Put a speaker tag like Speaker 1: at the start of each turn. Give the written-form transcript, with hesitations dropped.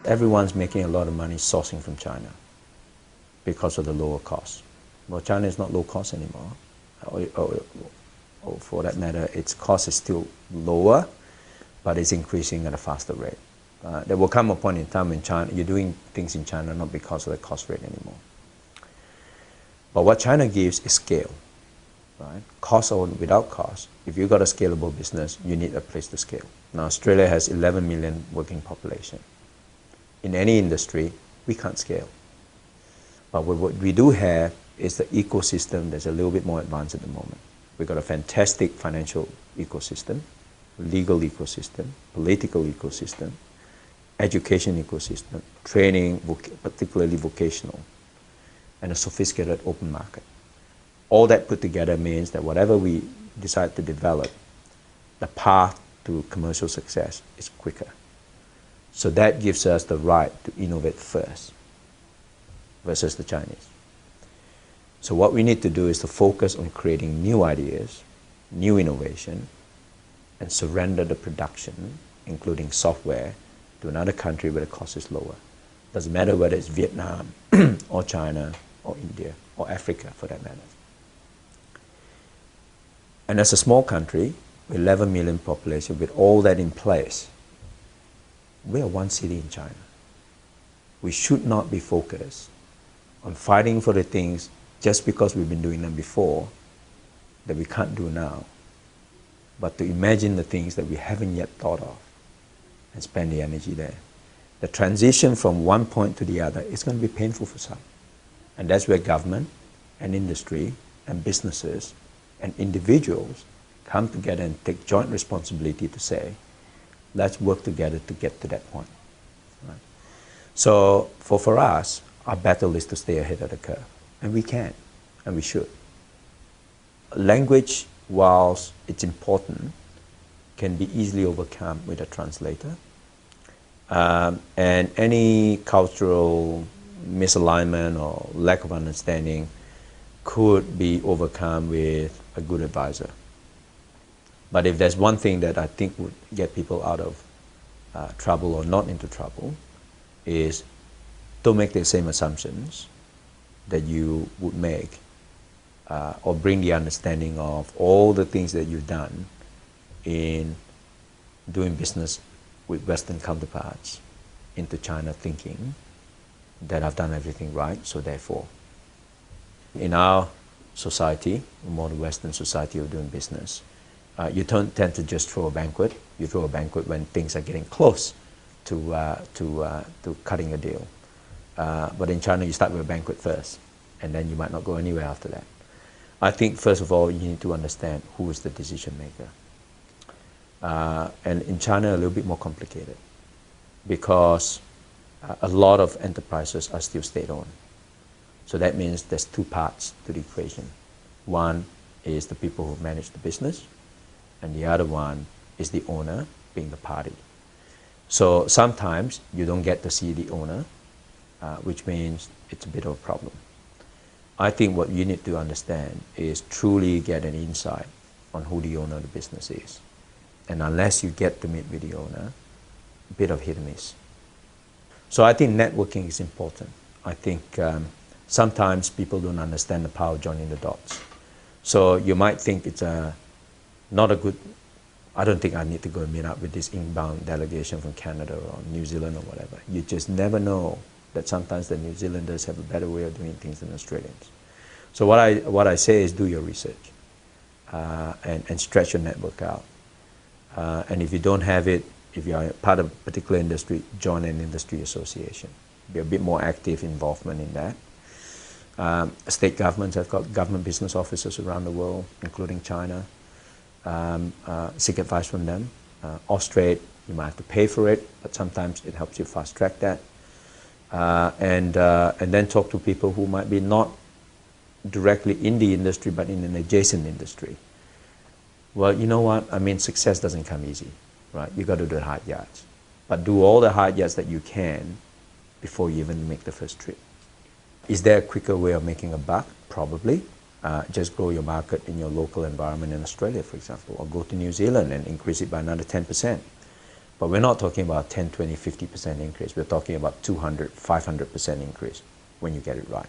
Speaker 1: Everyone's making a lot of money sourcing from China because of the lower cost. Well, China is not low cost anymore. Or for that matter, its cost is still lower, but it's increasing at a faster rate. There will come a point in time when China, you're doing things in China not because of the cost rate anymore. But what China gives is scale, right? Cost or without cost. If you've got a scalable business, you need a place to scale. Now, Australia has 11 million working population. In any industry, we can't scale. But what we do have is the ecosystem that's a little bit more advanced at the moment. We've got a fantastic financial ecosystem, legal ecosystem, political ecosystem, education ecosystem, training, particularly vocational, and a sophisticated open market. All that put together means that whatever we decide to develop, the path to commercial success is quicker. So that gives us the right to innovate first versus the Chinese. So what we need to do is to focus on creating new ideas, new innovation, and surrender the production, including software, to another country where the cost is lower. Doesn't matter whether it's Vietnam or China or India or Africa for that matter. And as a small country, with 11 million population, with all that in place, we are one city in China. We should not be focused on fighting for the things just because we've been doing them before that we can't do now, but to imagine the things that we haven't yet thought of and spend the energy there. The transition from one point to the other is going to be painful for some. And that's where government and industry and businesses and individuals come together and take joint responsibility to say, let's work together to get to that point. Right? So for us, our battle is to stay ahead of the curve. And we can, and we should. Language, whilst it's important, can be easily overcome with a translator. And any cultural misalignment or lack of understanding could be overcome with a good advisor. But if there's one thing that I think would get people out of trouble or not into trouble, is don't make the same assumptions that you would make or bring the understanding of all the things that you've done in doing business with Western counterparts into China, thinking that I've done everything right, so therefore. In our society, more the Western society of doing business, you don't tend to just throw a banquet. You throw a banquet when things are getting close to cutting a deal. But in China, you start with a banquet first, and then you might not go anywhere after that. I think, first of all, you need to understand who is the decision maker. And in China, a little bit more complicated, because a lot of enterprises are still state-owned. So that means there's two parts to the equation. One is the people who manage the business, and the other one is the owner, being the party. So sometimes you don't get to see the owner, which means it's a bit of a problem. I think what you need to understand is truly get an insight on who the owner of the business is. And unless you get to meet with the owner, a bit of hit and miss. So I think networking is important. I think sometimes people don't understand the power of joining the dots. So you might think it's not a good, I don't think I need to go and meet up with this inbound delegation from Canada or New Zealand or whatever. You just never know that sometimes the New Zealanders have a better way of doing things than Australians. So what I say is do your research and stretch your network out. And if you don't have it, if you are part of a particular industry, join an industry association. Be a bit more active involvement in that. State governments have got government business offices around the world, including China. Seek advice from them. Austrade, you might have to pay for it, but sometimes it helps you fast track that. And then talk to people who might be not directly in the industry, but in an adjacent industry. Well, you know what? I mean, success doesn't come easy, right? You got to do the hard yards. But do all the hard yards that you can before you even make the first trip. Is there a quicker way of making a buck? Probably. Just grow your market in your local environment in Australia, for example, or go to New Zealand and increase it by another 10%. But we're not talking about 10, 20, 50% increase. We're talking about 200, 500% increase when you get it right.